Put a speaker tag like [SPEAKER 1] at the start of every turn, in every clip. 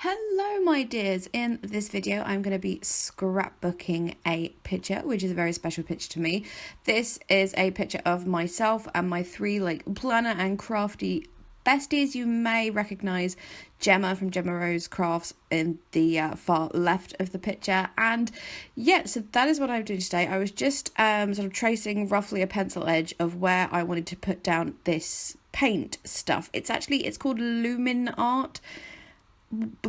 [SPEAKER 1] Hello my dears, in this video I'm going to be scrapbooking a picture, which is a very special picture to me. This is a picture of myself and my three planner and crafty besties. You may recognise Gemma from Gemma Rose Crafts in the far left of the picture, and yeah, so that is what I'm doing today. I was just sort of tracing roughly a pencil edge of where I wanted to put down this paint stuff. It's called Lumin Art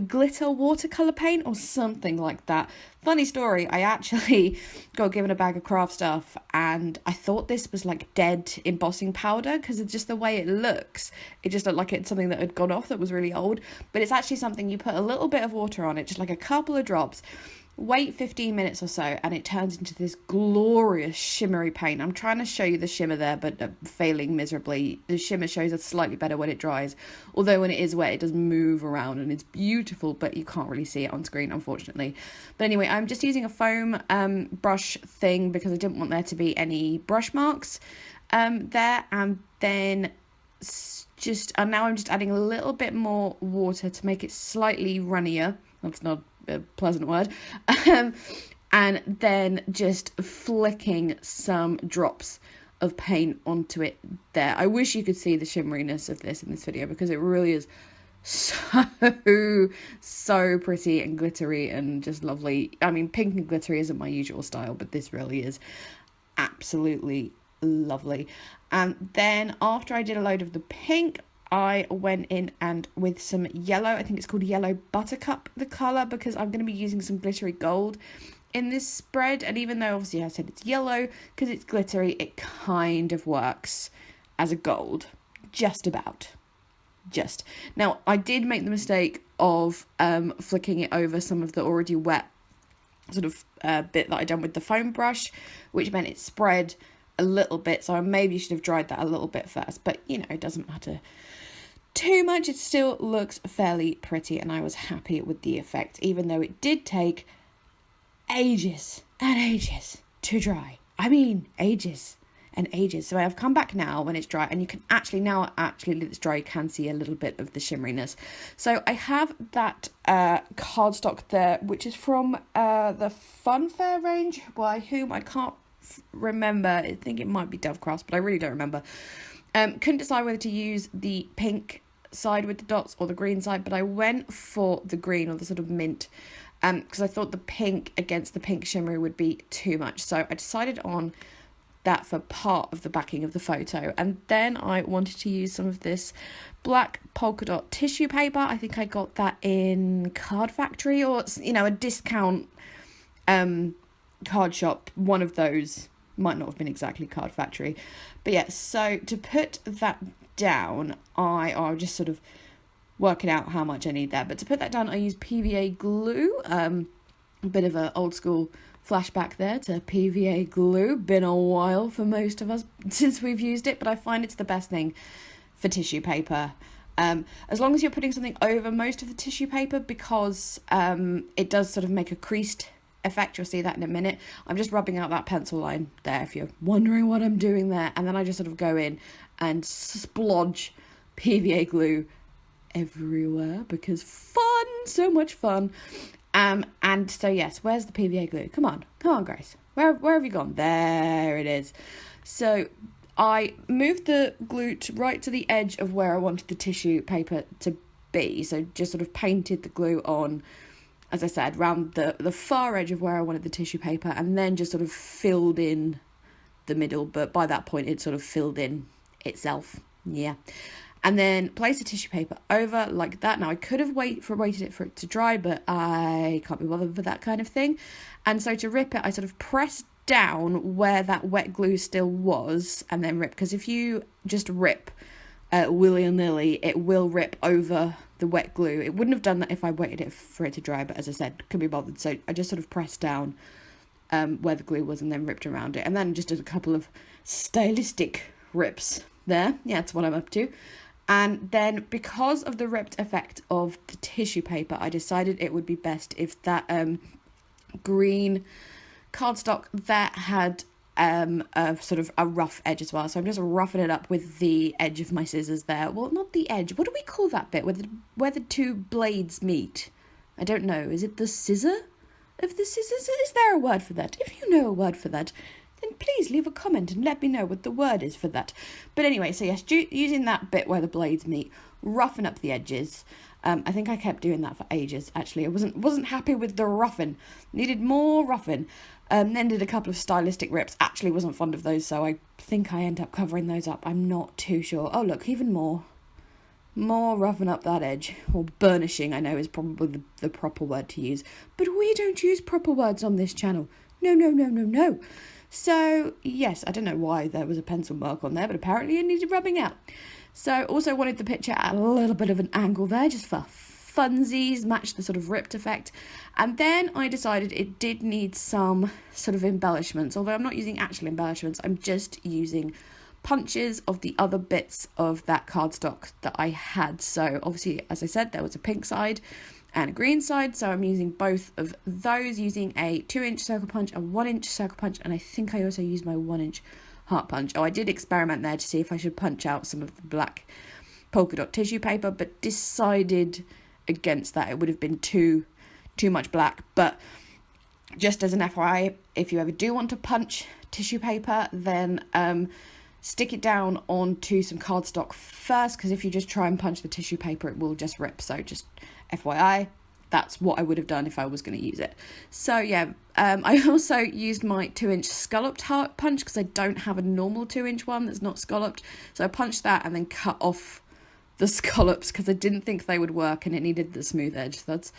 [SPEAKER 1] glitter watercolor paint or something like that. Funny story, I actually got given a bag of craft stuff and I thought this was like dead embossing powder because it's just the way it looks. It just looked like it's something that had gone off that was really old, but it's actually something you put a little bit of water on it, just like a couple of drops, wait 15 minutes or so, and it turns into this glorious shimmery paint. I'm trying to show you the shimmer there, but failing miserably. The shimmer shows up slightly better when it dries, although when it is wet it does move around and it's beautiful, but you can't really see it on screen, unfortunately. But anyway, I'm just using a foam brush thing because I didn't want there to be any brush marks there, and then now I'm just adding a little bit more water to make it slightly runnier. That's not a pleasant word. And then just flicking some drops of paint onto it there. I wish you could see the shimmeriness of this in this video because it really is so pretty and glittery and just lovely. I mean, pink and glittery isn't my usual style, but this really is absolutely lovely. And then after I did a load of the pink, I went in and with some yellow, I think it's called Yellow Buttercup, the colour, because I'm going to be using some glittery gold in this spread. And even though obviously I said it's yellow, because it's glittery, it kind of works as a gold. Just about. Now, I did make the mistake of flicking it over some of the already wet sort of bit that I done with the foam brush, which meant it spread a little bit. So I maybe should have dried that a little bit first, but you know, it doesn't matter too much. It still looks fairly pretty and I was happy with the effect, even though it did take ages and ages to dry. I mean, ages and ages. So I've come back now when it's dry, and you can actually, now actually that it's dry, you can see a little bit of the shimmeriness. So I have that cardstock there, which is from the Funfair range, by whom I can't remember. I think it might be Dovecraft, but I really don't remember. Couldn't decide whether to use the pink side with the dots or the green side, but I went for the green, or the sort of mint, because I thought the pink against the pink shimmery would be too much. So I decided on that for part of the backing of the photo. And then I wanted to use some of this black polka dot tissue paper. I think I got that in Card Factory, or a discount card shop. One of those, might not have been exactly Card Factory, but yeah. So to put that down, I just sort of working out how much I need there, but to put that down I use PVA glue. A bit of an old school flashback there to PVA glue. Been a while for most of us since we've used it, but I find it's the best thing for tissue paper, as long as you're putting something over most of the tissue paper, because it does sort of make a creased effect. You'll see that in a minute. I'm just rubbing out that pencil line there if you're wondering what I'm doing there, and then I just sort of go in and splodge PVA glue everywhere because fun, so much fun. And so yes, where's the PVA glue? Come on Grace, where have you gone? There it is. So I moved the glue right to the edge of where I wanted the tissue paper to be, so just sort of painted the glue on, as I said, around the far edge of where I wanted the tissue paper, and then just sort of filled in the middle, but by that point it sort of filled in itself. Yeah. And then place the tissue paper over like that. Now I could have waited it for it to dry, but I can't be bothered for that kind of thing. And so to rip it, I sort of pressed down where that wet glue still was, and then rip, because if you just rip willy-nilly, it will rip over the wet glue. It wouldn't have done that if I waited it for it to dry, but as I said, couldn't be bothered. So I just sort of pressed down where the glue was and then ripped around it, and then just did a couple of stylistic rips there. Yeah, that's what I'm up to. And then because of the ripped effect of the tissue paper, I decided it would be best if that green cardstock that had a sort of a rough edge as well. So I'm just roughing it up with the edge of my scissors there. Well, not the edge. What do we call that bit where the two blades meet? I don't know. Is it the scissor of the scissors? Is there a word for that? If you know a word for that, then please leave a comment and let me know what the word is for that. But anyway, so yes, using that bit where the blades meet, roughen up the edges. I think I kept doing that for ages, actually. I wasn't happy with the roughen. Needed more roughen. Then did a couple of stylistic rips. Actually wasn't fond of those, so I think I end up covering those up. I'm not too sure. Oh, look, even more roughen up that edge. Or burnishing, I know, is probably the proper word to use. But we don't use proper words on this channel. No. So, yes, I don't know why there was a pencil mark on there, but apparently it needed rubbing out. So, also wanted the picture at a little bit of an angle there, just for funsies, match the sort of ripped effect. And then I decided it did need some sort of embellishments, although I'm not using actual embellishments, I'm just using punches of the other bits of that cardstock that I had. So obviously, as I said, there was a pink side and a green side, so I'm using both of those, using a 2-inch circle punch, a 1-inch circle punch, and I think I also used my 1-inch heart punch. Oh, I did experiment there to see if I should punch out some of the black polka dot tissue paper, but decided against that. It would have been too much black. But just as an FYI, if you ever do want to punch tissue paper, then stick it down onto some cardstock first, because if you just try and punch the tissue paper, it will just rip. So just FYI, that's what I would have done if I was going to use it. So yeah, I also used my 2-inch scalloped heart punch, because I don't have a normal 2-inch one that's not scalloped. So I punched that and then cut off the scallops, because I didn't think they would work and it needed the smooth edge. That's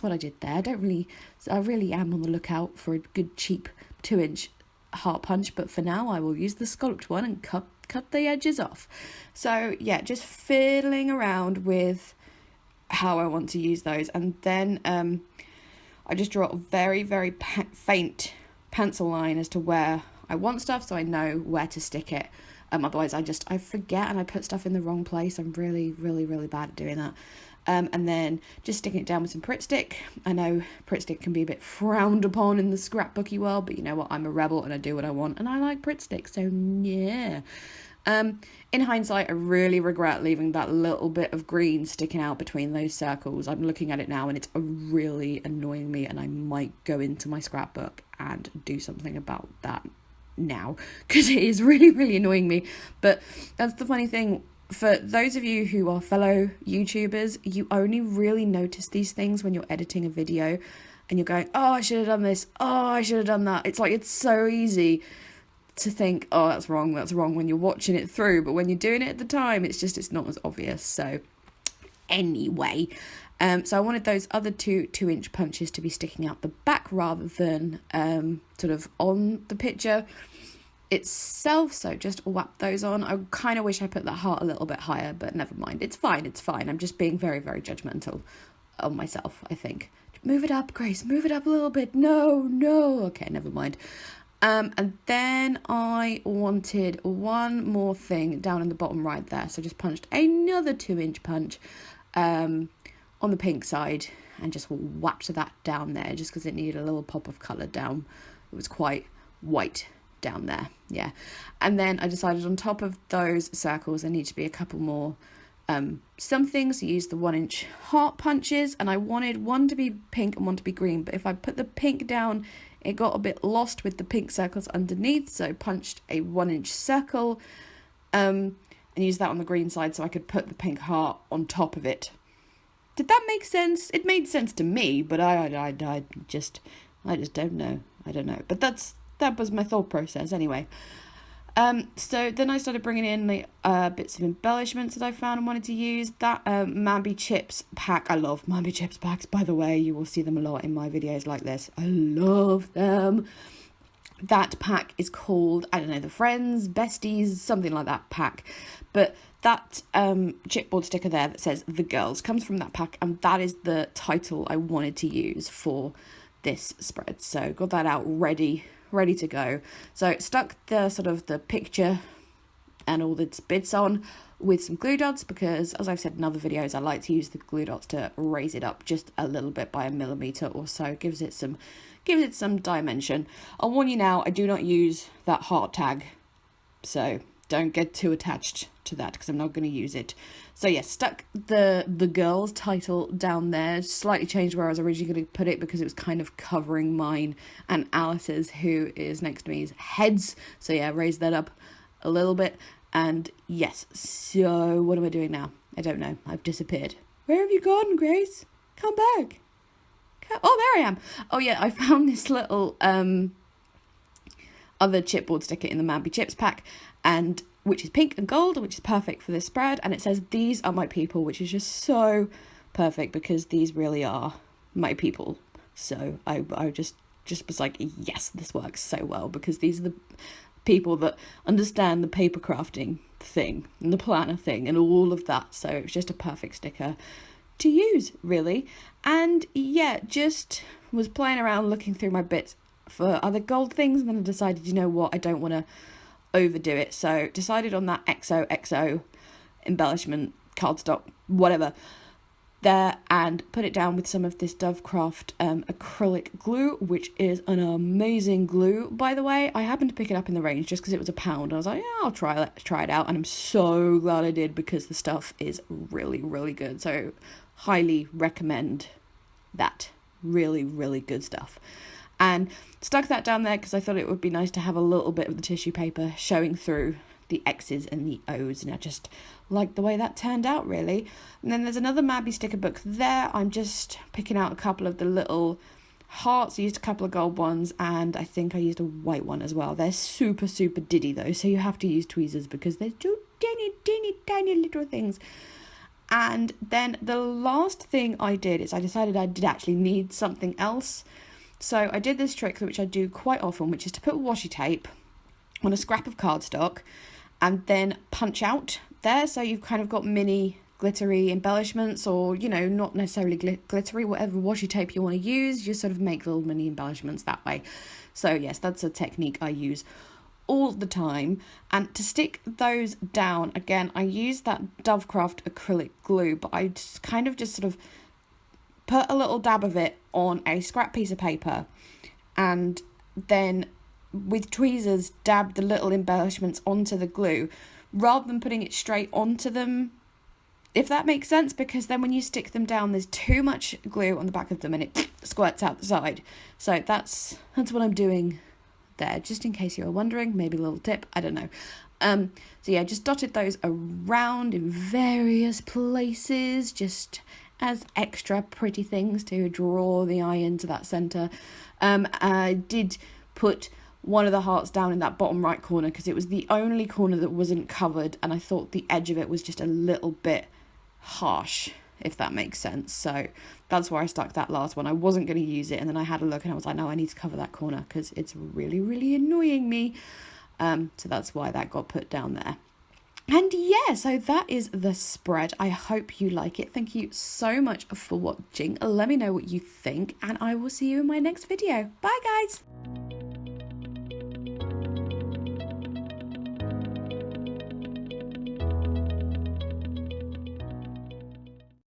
[SPEAKER 1] what I did there. I really am on the lookout for a good cheap 2-inch heart punch, but for now I will use the scalloped one and cut the edges off. So yeah, just fiddling around with how I want to use those, and then I just draw a very faint pencil line as to where I want stuff, so I know where to stick it. Otherwise I forget and I put stuff in the wrong place. I'm really bad at doing that. And then just sticking it down with some Pritt stick. I know Pritt stick can be a bit frowned upon in the scrapbooky world, but you know what, I'm a rebel and I do what I want, and I like Pritt stick, so yeah. In hindsight, I really regret leaving that little bit of green sticking out between those circles. I'm looking at it now and it's really annoying me, and I might go into my scrapbook and do something about that now, because it is really annoying me. But that's the funny thing. For those of you who are fellow YouTubers, you only really notice these things when you're editing a video and you're going, oh, I should have done this, oh, I should have done that. It's like, it's so easy to think, oh, that's wrong when you're watching it through, but when you're doing it at the time, it's not as obvious. So anyway, so I wanted those other two 2-inch punches to be sticking out the back rather than sort of on the picture itself, so just whap those on. I kind of wish I put that heart a little bit higher, but never mind, it's fine. I'm just being very judgmental on myself, I think. Move it up, Grace, move it up a little bit. No, okay, never mind. And then I wanted one more thing down in the bottom right there, so just punched another 2-inch punch on the pink side and just whacked that down there, just because it needed a little pop of colour down. It was quite white down there, yeah. And then I decided on top of those circles there need to be a couple more something, so use the 1-inch heart punches, and I wanted one to be pink and one to be green, but if I put the pink down it got a bit lost with the pink circles underneath, so I punched a 1-inch circle and used that on the green side so I could put the pink heart on top of it. Did that make sense? It made sense to me, but I just don't know. I don't know. But that was my thought process anyway. So then I started bringing in the bits of embellishments that I found and wanted to use. That Mambi Chips pack. I love Mambi Chips packs, by the way. You will see them a lot in my videos like this. I love them. That pack is called, I don't know, the Friends, Besties, something like that pack. But that chipboard sticker there that says The Girls comes from that pack, and that is the title I wanted to use for this spread. So got that out ready to go. So stuck the sort of the picture and all its bits on with some glue dots, because as I've said in other videos, I like to use the glue dots to raise it up just a little bit by a millimeter or so. Gives it some dimension. I'll warn you now, I do not use that heart tag, so don't get too attached to that because I'm not going to use it. So yeah, stuck the girl's title down there, slightly changed where I was originally going to put it because it was kind of covering mine and Alice's, who is next to me's, heads. So yeah, raised that up a little bit. And yes, so what am I doing now? I don't know. I've disappeared. Where have you gone, Grace? Come back. Oh, there I am. Oh yeah, I found this little other chipboard sticker in the Mambi Chips pack, and which is pink and gold, which is perfect for this spread, and it says these are my people, which is just so perfect because these really are my people. So I just was like, yes, this works so well because these are the people that understand the paper crafting thing and the planner thing and all of that. So it's just a perfect sticker to use, really. And yeah, just was playing around looking through my bits for other gold things, and then I decided, you know what, I don't want to overdo it, so decided on that XOXO embellishment cardstock whatever there, and put it down with some of this Dovecraft acrylic glue, which is an amazing glue, by the way. I happened to pick it up in the range just because it was £1. I was like, yeah, I'll try it out, and I'm so glad I did because the stuff is really, really good. So highly recommend that. Really, really good stuff. And stuck that down there because I thought it would be nice to have a little bit of the tissue paper showing through the X's and the O's, and I just like the way that turned out, really. And then there's another Mambi sticker book there. I'm just picking out a couple of the little hearts. I used a couple of gold ones, and I think I used a white one as well. They're super, super diddy though, so you have to use tweezers because they're just tiny little things. And then the last thing I did is I decided I did actually need something else. So I did this trick, which I do quite often, which is to put washi tape on a scrap of cardstock and then punch out there. So you've kind of got mini glittery embellishments, or, you know, not necessarily glittery, whatever washi tape you want to use, you sort of make little mini embellishments that way. So yes, that's a technique I use all the time. And to stick those down, again, I use that Dovecraft acrylic glue, but I just kind of just sort of put a little dab of it on a scrap piece of paper, and then with tweezers dab the little embellishments onto the glue rather than putting it straight onto them, if that makes sense, because then when you stick them down there's too much glue on the back of them and it squirts out the side. So that's what I'm doing there, just in case you were wondering. Maybe a little tip, I don't know. So yeah, just dotted those around in various places, just as extra pretty things to draw the eye into that centre. I did put one of the hearts down in that bottom right corner because it was the only corner that wasn't covered, and I thought the edge of it was just a little bit harsh, if that makes sense. So that's where I stuck that last one. I wasn't going to use it, and then I had a look and I was like, no, I need to cover that corner because it's really, really annoying me. So that's why that got put down there. And yeah, so that is the spread. I hope you like it. Thank you so much for watching. Let me know what you think, and I will see you in my next video. Bye, guys.